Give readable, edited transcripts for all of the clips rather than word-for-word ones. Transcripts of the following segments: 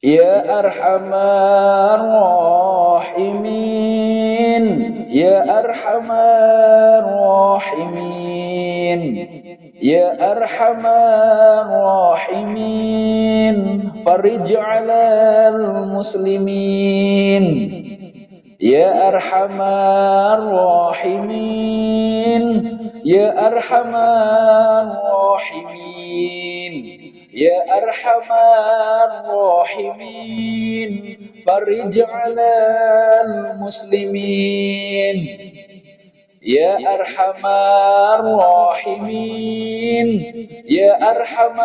يا أرحم الراحمين، يا أرحم الراحمين، يا أرحم الراحمين، فرج على المسلمين. يا أرحم الراحمين، يا أرحم الراحمين، يا أرحم الراحمين، فرج على المسلمين. يا أرحم الراحمين، يا أرحم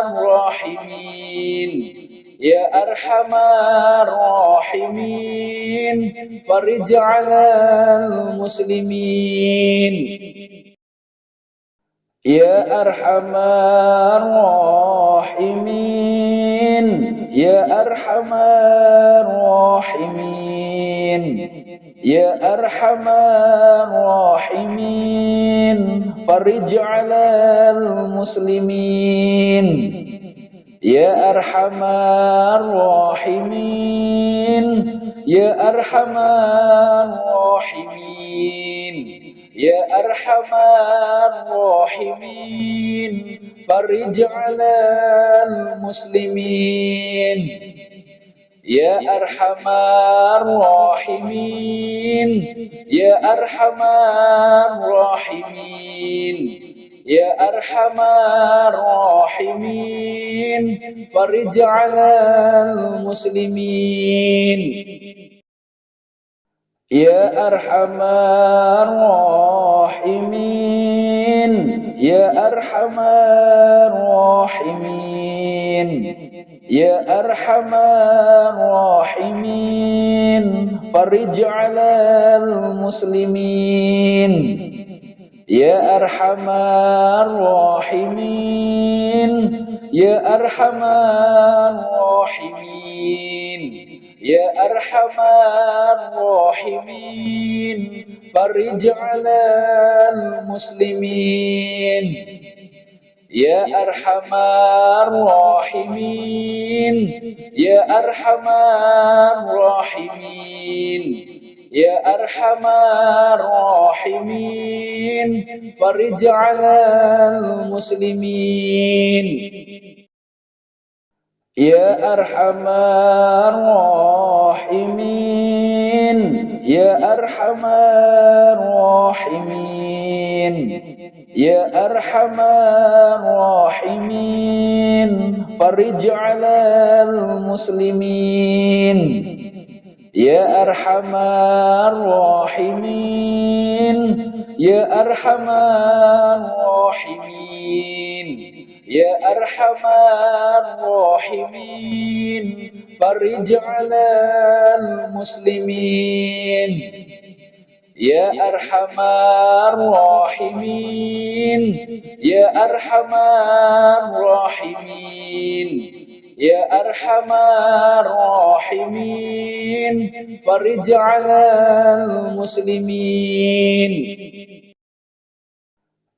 الراحمين، يا أرحم الراحمين، فرج على المسلمين. يا أرحم الراحمين، يا أرحم الراحمين، يا أرحم الراحمين، فرج على المسلمين. يا أرحم الراحمين، يا أرحم الراحمين، يا أرحم الراحمين، فرج على المسلمين. يا أرحم الراحمين، يا أرحم الراحمين، يا أرحم الراحمين، فرج على المسلمين. يا أرحم الراحمين، يا أرحم الراحمين، يا أرحم الراحمين، فرج على المسلمين. يا أرحم الراحمين، يا أرحم الراحمين، يا أرحم الراحمين، فرج على المسلمين. يا أرحم الراحمين، يا أرحم الراحمين، يا أرحم الراحمين، فرج على المسلمين. يا أرحم الراحمين، يا أرحم الراحمين، يا أرحم الراحمين، فرج على المسلمين. يا أرحم الراحمين، يا أرحم الراحمين، يا أرحم الراحمين، فرج على المسلمين. يا أرحم الراحمين، يا أرحم الراحمين، يا أرحم الراحمين، فرج على المسلمين.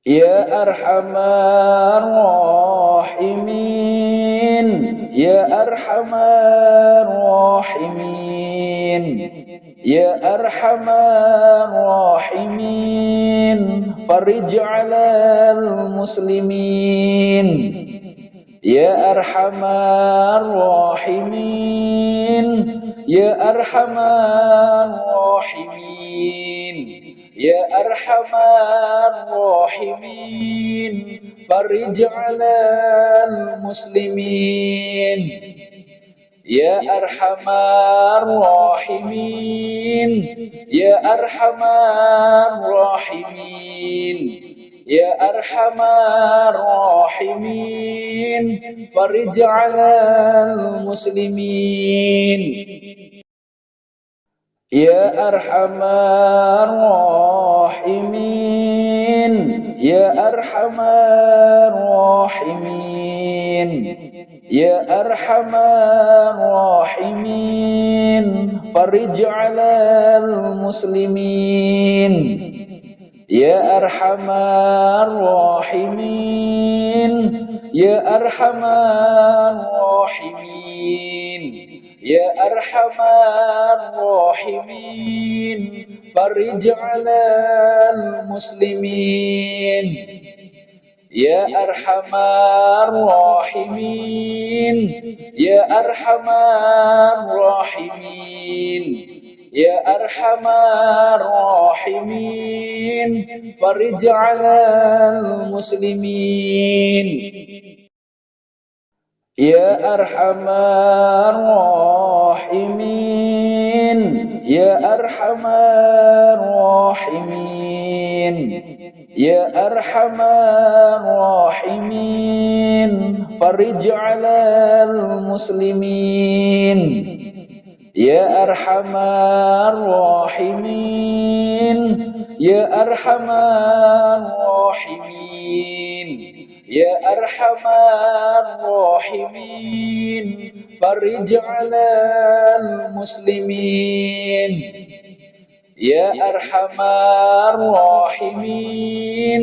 يا أرحم الراحمين، يا أرحم الراحمين، يا أرحم الراحمين، فرج على المسلمين. يا أرحم الراحمين، يا أرحم الراحمين، يا أرحم الراحمين، فرج على المسلمين. يا أرحم الراحمين، يا أرحم الراحمين، يا أرحم الراحمين، فرج على المسلمين. يا أرحم الراحمين، يا أرحم الراحمين، يا أرحم الراحمين، فرج على المسلمين. يا أرحم الراحمين، يا أرحم الراحمين، يا أرحم الراحمين فرج على المسلمين يا أرحم الراحمين يا أرحم الراحمين يا أرحم الراحمين فرج على المسلمين يا أرحم الراحمين يا أرحم الراحمين يا أرحم الراحمين فرج على المسلمين يا أرحم الراحمين يا أرحم الراحمين يا أرحم الراحمين فرج على المسلمين يا أرحم الراحمين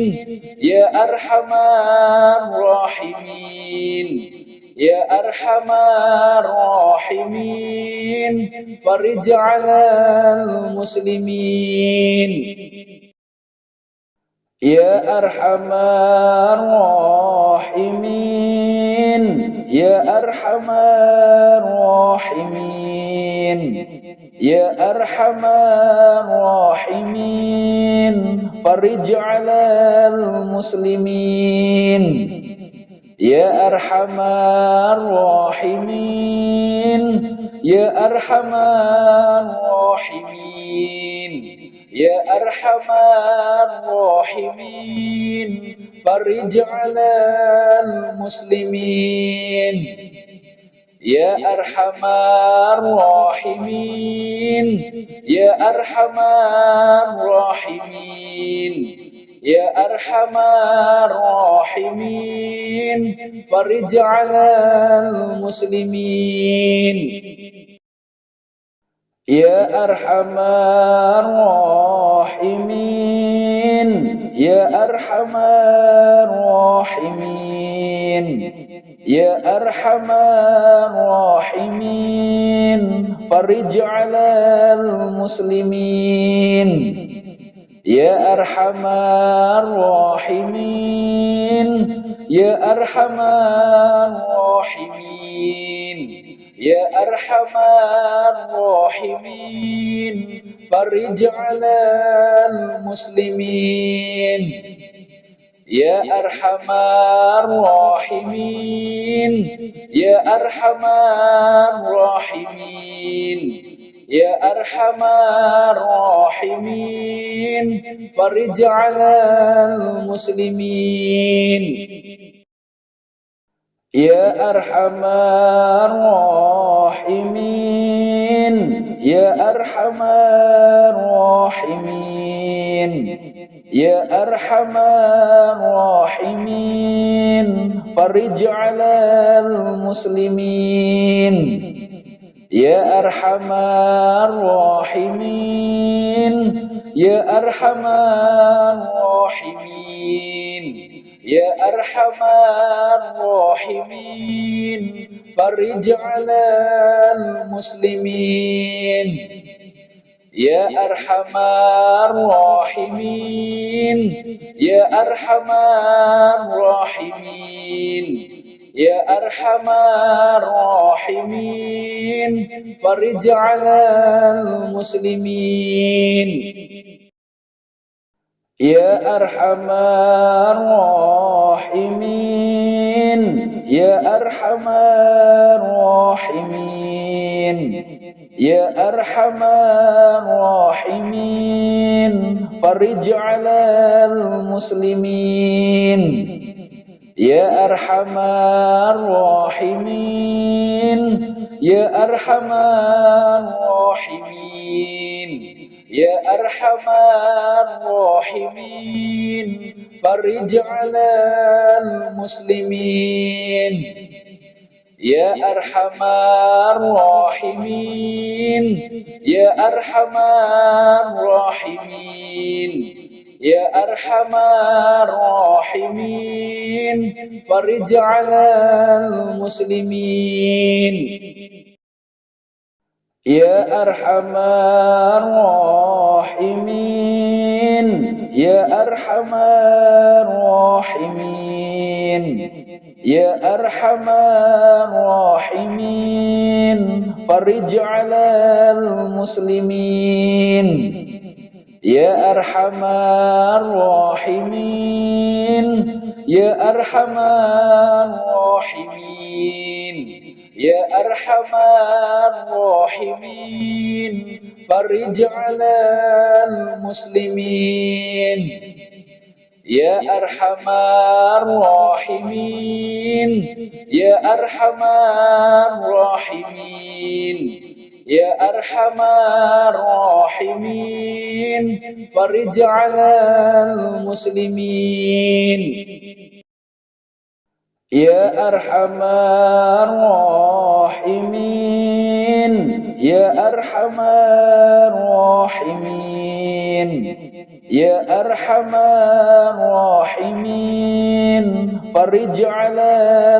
يا أرحم الراحمين يا أرحم الراحمين فرج على المسلمين يا أرحم الراحمين يا أرحم الراحمين يا أرحم الراحمين فرج على المسلمين يا أرحم الراحمين يا أرحم الراحمين يا أرحم الراحمين فرج على المسلمين يا أرحم الراحمين يا أرحم الراحمين يا أرحم الراحمين فرج على المسلمين يا أرحم الراحمين يا أرحم الراحمين يا أرحم الراحمين فرج على المسلمين يا أرحم الراحمين يا أرحم الراحمين يا أرحم الراحمين فرج على المسلمين يا أرحم الراحمين يا أرحم الراحمين يا أرحم الراحمين فرج على المسلمين يا أرحم الراحمين يا أرحم الراحمين يا أرحم الراحمين فرج على المسلمين يا أرحم الراحمين يا أرحم الراحمين يا أرحم الراحمين فرج على المسلمين يا أرحم الراحمين يا أرحم الراحمين يا أرحم الراحمين فرج على المسلمين يا أرحم الراحمين يا أرحم الراحمين يا أرحم الراحمين فرج على المسلمين يا أرحم الراحمين يا أرحم الراحمين يا أرحم الراحمين فرج على المسلمين يا أرحم الراحمين يا أرحم الراحمين يا أرحم الراحمين فرج على المسلمين يا أرحم الراحمين يا أرحم الراحمين يا أرحم الراحمين فرج على المسلمين يا أرحم الراحمين يا أرحم الراحمين يا أرحم الراحمين فرج على المسلمين يا أرحم الراحمين يا أرحم الراحمين يا أرحم الراحمين فرج على المسلمين يا أرحم الراحمين يا أرحم الراحمين يا أرحم الراحمين فرج على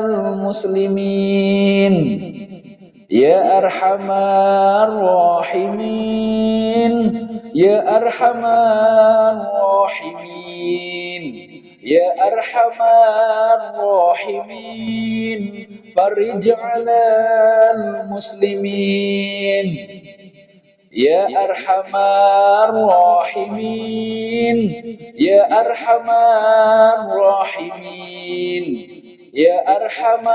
المسلمين يا أرحم الراحمين يا أرحم الراحمين يا أرحم الراحمين فرج على المسلمين يا أرحم الراحمين يا أرحم الراحمين يا أرحم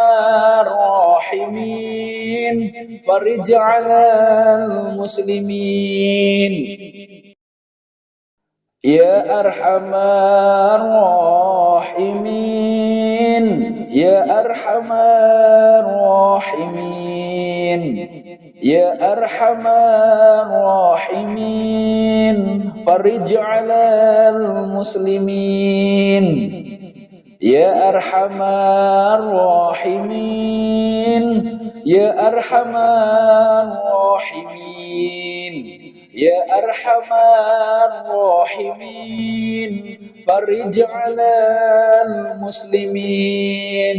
الراحمين فرج على المسلمين يا أرحم الراحمين يا أرحم الراحمين يا أرحم الراحمين فرج على المسلمين يا أرحم الراحمين يا أرحم الراحمين يا أرحم الراحمين فرج على المسلمين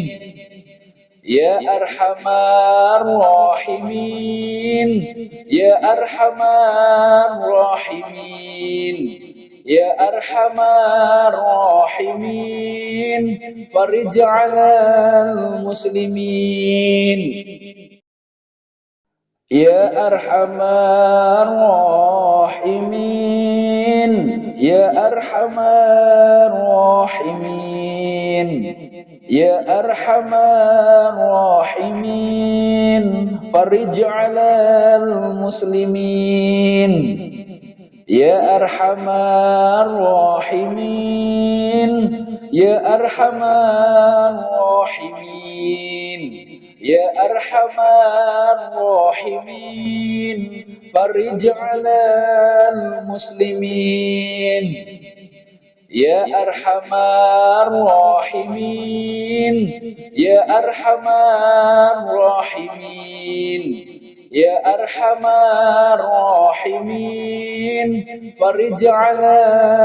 يا أرحم الراحمين يا أرحم الراحمين يا أرحم الراحمين فرج على المسلمين يا أرحم الراحمين يا أرحم الراحمين يا أرحم الراحمين فرج على المسلمين يا أرحم الراحمين يا أرحم الراحمين يا أرحم الراحمين فرج على المسلمين يا أرحم الراحمين يا أرحم الراحمين يا أرحم الراحمين فرج على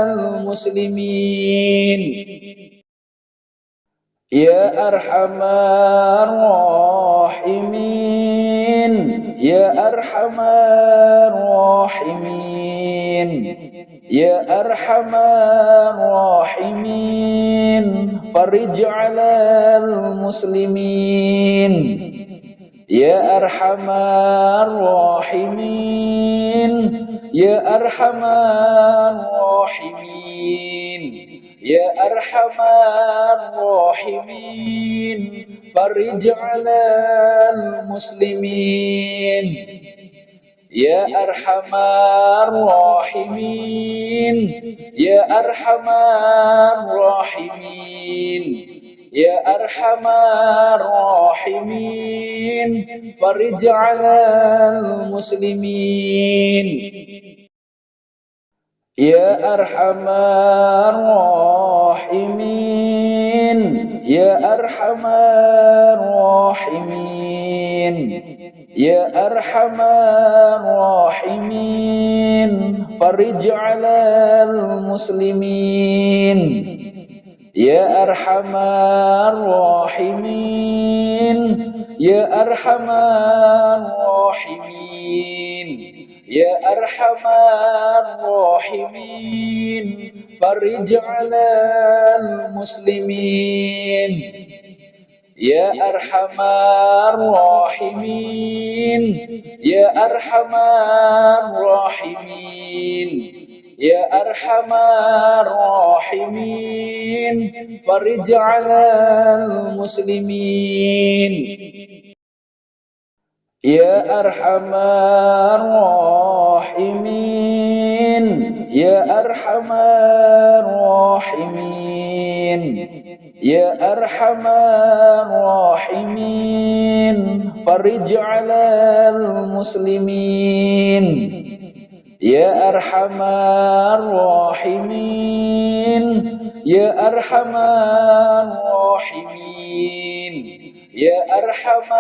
المسلمين يا أرحم الراحمين يا أرحم الراحمين يا أرحم الراحمين فرج على المسلمين يا أرحم الراحمين يا أرحم الراحمين يا أرحم الراحمين فرج على المسلمين يا أرحم الراحمين يا أرحم الراحمين يا أرحم الراحمين فرج على المسلمين يا أرحم الراحمين يا أرحم الراحمين يا أرحم الراحمين فرج على المسلمين يا أرحم الراحمين يا أرحم الراحمين يا أرحم الراحمين فرج على المسلمين يا أرحم الراحمين يا أرحم الراحمين يا أرحم الراحمين فرج على المسلمين يا أرحم الراحمين يا أرحم الراحمين يا أرحم الراحمين فرج على المسلمين يا أرحم الراحمين يا أرحم الراحمين يا أرحم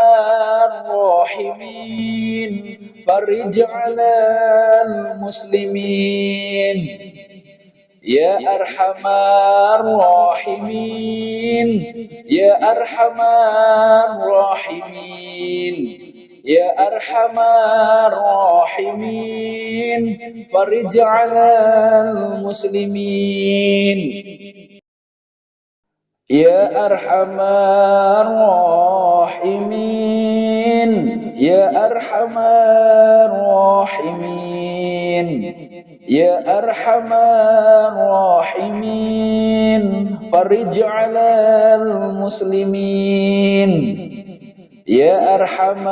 الراحمين فرج على المسلمين يا أرحم الراحمين يا أرحم الراحمين يا أرحم الراحمين فرج على المسلمين يا أرحم الراحمين يا أرحم الراحمين يا أرحم الراحمين فرج على المسلمين يا أرحم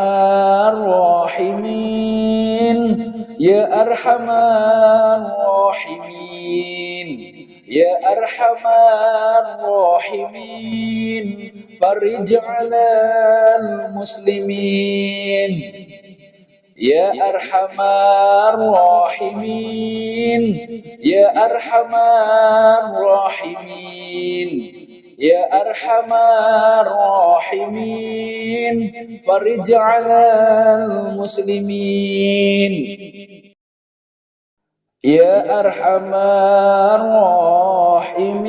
الراحمين يا أرحم الراحمين يا أرحم الراحمين فرج على المسلمين يا أرحم الراحمين يا أرحم الراحمين يا أرحم الراحمين فرج على المسلمين يا أرحم الراحمين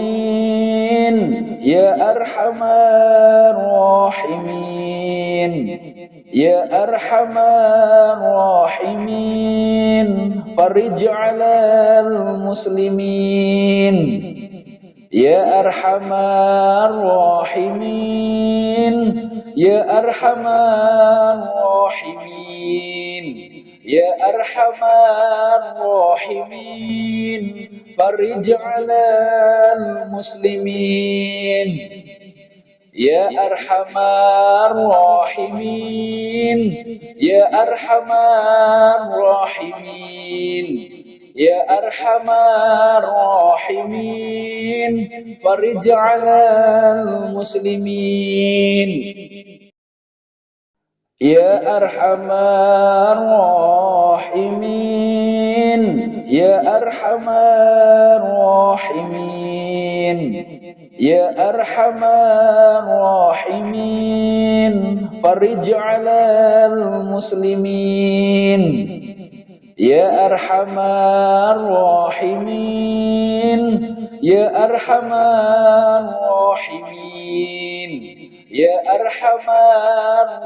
يا أرحم الراحمين يا أرحم الراحمين فرج على المسلمين يا أرحم الراحمين يا أرحم الراحمين يا أرحم الراحمين فرج على المسلمين يا أرحم الراحمين يا أرحم الراحمين يا أرحم الراحمين فرج على المسلمين يا أرحم الراحمين يا أرحم الراحمين يا أرحم الراحمين فرج على المسلمين يا أرحم الراحمين يا أرحم الراحمين يا أرحم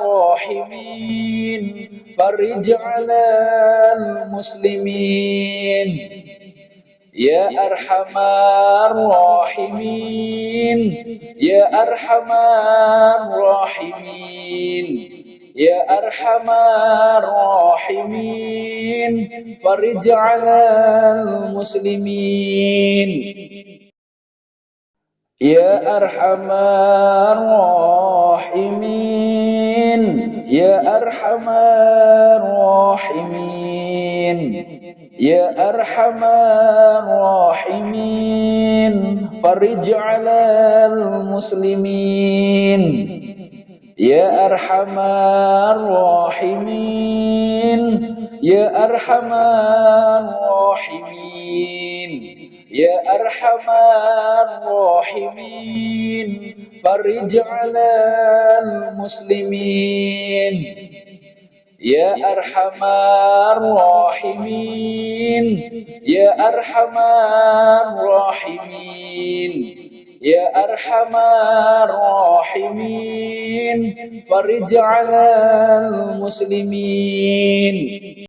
الراحمين فرج على المسلمين يا أرحم الراحمين يا أرحم الراحمين يا أرحم الراحمين فرج على المسلمين يا أرحم الراحمين يا أرحم الراحمين يا أرحم الراحمين فرج على المسلمين يا أرحم الراحمين يا أرحم الراحمين يا أرحم الراحمين فرج على المسلمين يا أرحم الراحمين يا أرحم الراحمين Ya Arhamar Rahimin, farij 'alal muslimin.